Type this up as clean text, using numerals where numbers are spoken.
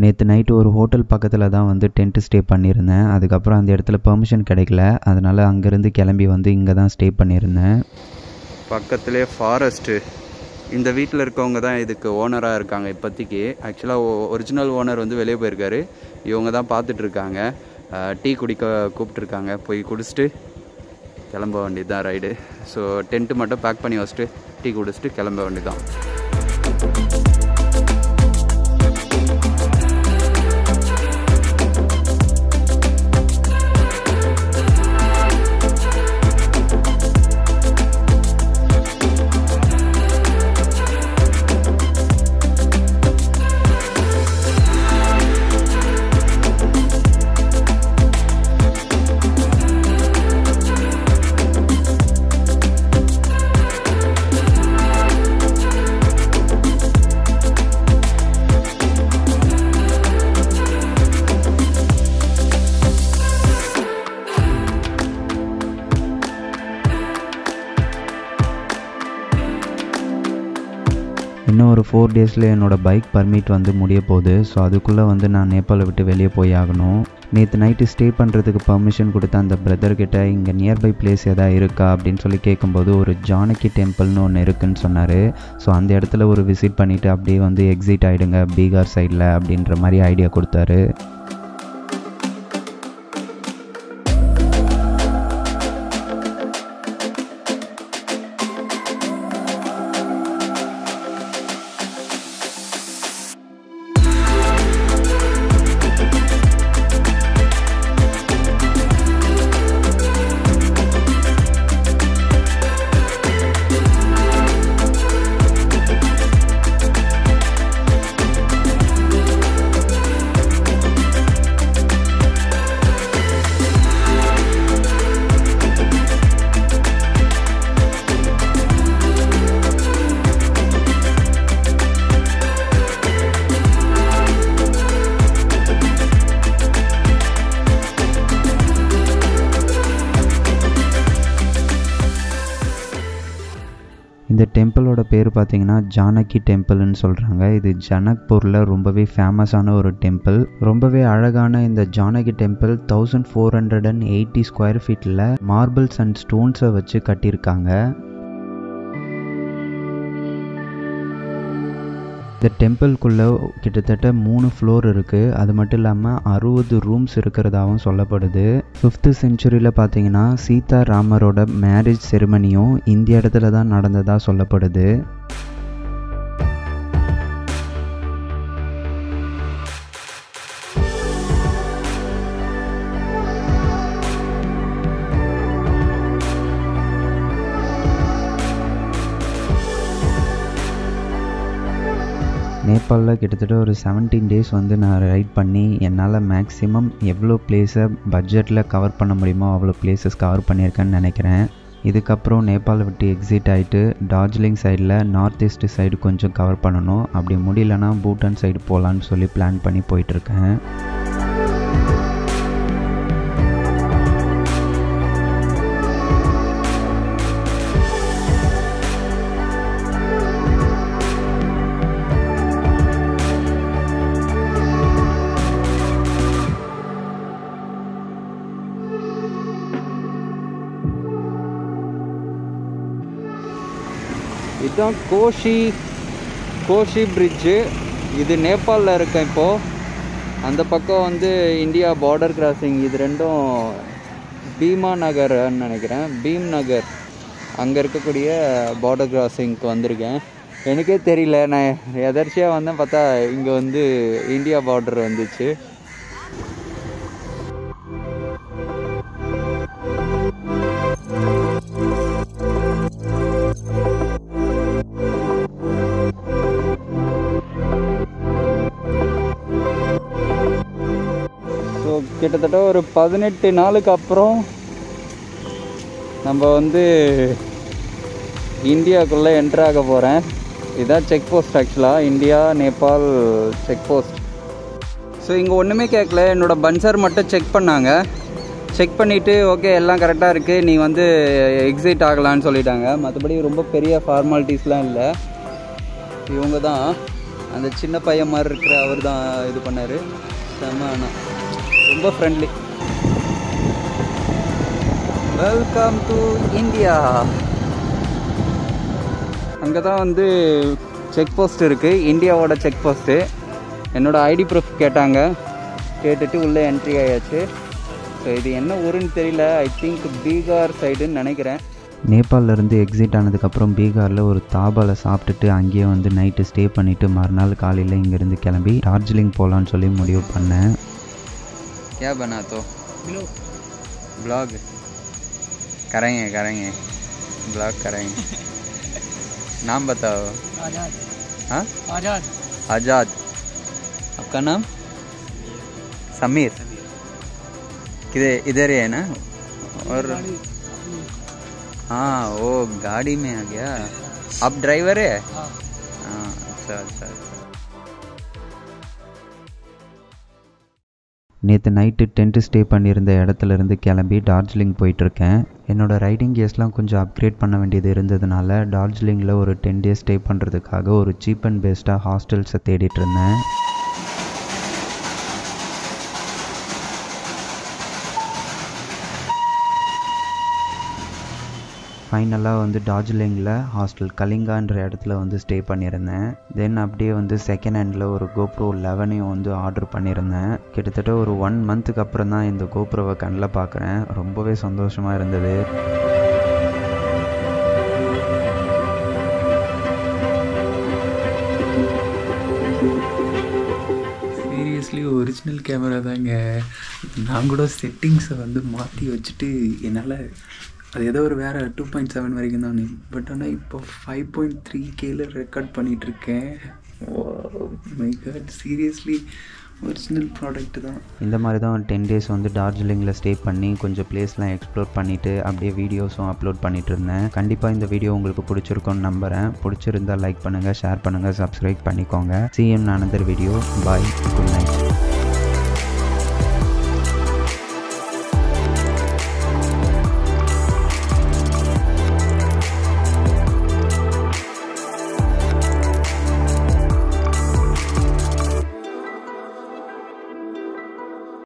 நேற்று நைட்டு ஒரு ஹோட்டல் பக்கத்தில் தான் வந்து டென்ட்டு ஸ்டே பண்ணியிருந்தேன். அதுக்கப்புறம் அந்த இடத்துல பெர்மிஷன் கிடைக்கல, அதனால் அங்கேருந்து கிளம்பி வந்து இங்கே தான் ஸ்டே பண்ணியிருந்தேன். பக்கத்துலேயே ஃபாரஸ்ட்டு. இந்த வீட்டில் இருக்கவங்க தான் இதுக்கு ஓனராக இருக்காங்க இப்போதைக்கு. ஆக்சுவலாக ஒரிஜினல் ஓனர் வந்து வெளியே போயிருக்காரு. இவங்க தான் பார்த்துட்ருக்காங்க. டீ குடிக்க கூப்பிட்ருக்காங்க. போய் குடிச்சிட்டு கிளம்ப வேண்டியது தான் ரைடு. ஸோ டென்ட்டு மட்டும் பேக் பண்ணி வச்சுட்டு டீ குடிச்சிட்டு கிளம்ப வேண்டியது தான். இன்னும் ஒரு 4 டேஸில் என்னோடய பைக் பர்மிட் வந்து முடிய போகுது. ஸோ அதுக்குள்ளே வந்து நான் நேபாளை விட்டு வெளியே போய் ஆகணும். நேற்று நைட்டு ஸ்டே பண்ணுறதுக்கு பர்மிஷன் கொடுத்த அந்த பிரதர்கிட்ட இங்கே நியர்பை பிளேஸ் எதாவது இருக்கா அப்படின்னு சொல்லி கேட்கும்போது ஒரு ஜானகி டெம்பிள்னு ஒன்று இருக்குதுன்னு சொன்னார். ஸோ அந்த இடத்துல ஒரு விசிட் பண்ணிவிட்டு அப்படியே வந்து எக்ஸிட் ஆகிடுங்க பீகார் சைடில் அப்படின்ற மாதிரி ஐடியா கொடுத்தாரு. இந்த டெம்பிளோட பேர் பார்த்திங்கன்னா ஜானகி டெம்பிள்னு சொல்கிறாங்க. இது ஜனக்பூரில் ரொம்பவே ஃபேமஸான ஒரு டெம்பிள். ரொம்பவே அழகான இந்த ஜானகி டெம்பிள் 1480 ஸ்கொயர் ஃபீட்டில் மார்பிள்ஸ் அண்ட் ஸ்டோன்ஸை வச்சு கட்டியிருக்காங்க. இந்த டெம்பிள்குள்ளே கிட்டத்தட்ட 3 ஃப்ளோர் இருக்குது. அது மட்டும் இல்லாமல் 60 ரூம்ஸ் இருக்கிறதாகவும் சொல்லப்படுது. 5th செஞ்சுரியில் பார்த்தீங்கன்னா சீதா ராமரோட மேரேஜ் செரிமனியும் இந்த இடத்துல தான் நடந்ததாக சொல்லப்படுது. நேபாளில் கிட்டத்தட்ட ஒரு 17 டேஸ் வந்து நான் ரைட் பண்ணி என்னால் மேக்ஸிமம் எவ்வளோ பிளேஸை பட்ஜெட்டில் கவர் பண்ண முடியுமோ அவ்வளோ பிளேஸஸ் கவர் பண்ணியிருக்கேன்னு நினைக்கிறேன். இதுக்கப்புறம் நேபாளை விட்டு எக்ஸிட் ஆகிட்டு டார்ஜிலிங் சைடில் நார்த் ஈஸ்ட் சைடு கொஞ்சம் கவர் பண்ணணும். அப்படி முடியலன்னா பூட்டான் சைடு போகலான்னு சொல்லி பிளான் பண்ணி போயிட்டுருக்கேன். இதுதான் கோஷி பிரிட்ஜு. இது நேபாளில் இருக்கேன் இப்போது. அந்த பக்கம் வந்து இந்தியா பார்டர் கிராசிங். இது ரெண்டும் பீமா நகர்னு நினைக்கிறேன், பீம் நகர். அங்கே இருக்கக்கூடிய பார்டர் கிராசிங்க்கு வந்திருக்கேன். எனக்கே தெரியல, நான் எதர்ச்சியாக வந்தேன், பார்த்தா இங்கே வந்து இந்தியா பார்டர் வந்துச்சு. கிட்டத்தட்ட ஒரு 18 நாளுக்கு அப்புறம் நம்ம வந்து இந்தியாவுக்குள்ளே என்ட்ரு ஆக போகிறேன். இதுதான் செக் போஸ்ட். ஆக்சுவலாக India Nepal check post. So இங்கே ஒன்றுமே கேட்கல, என்னோடய பன்சர் மட்டும் செக் பண்ணாங்க. செக் பண்ணிவிட்டு ஓகே எல்லாம் கரெக்டாக இருக்குது, நீ வந்து எக்ஸிட் ஆகலான்னு சொல்லிட்டாங்க. மற்றபடி ரொம்ப பெரிய ஃபார்மாலிட்டிஸ்லாம் இல்லை. இவங்க தான் அந்த சின்ன பையன் மாதிரி இருக்கிற அவர் தான் இது பண்ணார். செம்ம ஆனால் ரொம்ப ஃப்ரெண்ட்லி. Welcome to India. அங்கே தான் வந்து செக் போஸ்ட் இருக்குது, இந்தியாவோட செக் போஸ்ட்டு. என்னோடய ஐடி ப்ரூஃப் கேட்டாங்க, கேட்டுட்டு உள்ளே என்ட்ரி ஆயாச்சு. ஸோ இது என்ன ஊருன்னு தெரியல, ஐ திங்க் பீகார் சைடுன்னு நினைக்கிறேன். நேபாளிலேருந்து எக்ஸிட் ஆனதுக்கப்புறம் பீகாரில் ஒரு தாபாவில் சாப்பிட்டுட்டு அங்கேயே வந்து நைட்டு ஸ்டே பண்ணிவிட்டு மறுநாள் காலையில் இங்கேருந்து கிளம்பி டார்ஜிலிங் போகலான்னு சொல்லி முடிவு பண்ணேன். क्या बना तो ब्लॉग करेंगे ब्लॉग करेंगे. नाम बताओ. आज़ाद. हाँ आज़ाद. आपका नाम? समीर. इधर ही है ना? और हाँ वो गाड़ी में आ गया. आप ड्राइवर है? हाँ अच्छा. நேற்று நைட்டு டென்ட்டு ஸ்டே பண்ணியிருந்த இடத்துலேருந்து கிளம்பி டார்ஜிலிங் போயிட்டுருக்கேன். என்னோடய ரைடிங் கேஸ்லாம் கொஞ்சம் அப்கிரேட் பண்ண வேண்டியது இருந்ததுனால டார்ஜிலிங்கில் ஒரு 10 days ஸ்டே பண்ணுறதுக்காக ஒரு சீப் அண்ட் பெஸ்ட்டாக ஹாஸ்டல்ஸை தேடிட்டு இருந்தேன். ஃபைனலாக வந்து டார்ஜிலிங்கில் ஹாஸ்டல் கலிங்கான்ற இடத்துல வந்து ஸ்டே பண்ணியிருந்தேன். தென் அப்படியே வந்து செகண்ட் ஹேண்டில் ஒரு GoPro 11 வந்து ஆர்டர் பண்ணியிருந்தேன். கிட்டத்தட்ட ஒரு 1 month அப்புறம் தான் இந்த GoProவை கண்ணில் பார்க்குறேன். ரொம்பவே சந்தோஷமாக இருந்தது. சீரியஸ்லி ஒரிஜினல் கேமரா தாங்க. நான் கூட செட்டிங்ஸை வந்து மாற்றி வச்சுட்டு என்னால் அது ஏதோ ஒரு வேறு 2.7 வரைக்கும் தான். பட் ஆனால் இப்போ 5.3Kல ரெக்கார்ட் பண்ணிகிட்ருக்கேன். My god, seriously original product தான். இந்த மாதிரி தான் 10 days வந்து டார்ஜிலிங்கில் ஸ்டே பண்ணி கொஞ்சம் பிளேஸ்லாம் எக்ஸ்ப்ளோர் பண்ணிவிட்டு அப்படியே வீடியோஸும் அப்லோட் பண்ணிகிட்டு இருந்தேன். கண்டிப்பாக இந்த வீடியோ உங்களுக்கு பிடிச்சிருக்குன்னு நம்புகிறேன். பிடிச்சிருந்தால் லைக் பண்ணுங்கள், ஷேர் பண்ணுங்கள், சப்ஸ்கிரைப் பண்ணிக்கோங்க. See you in another video. Bye. Good night.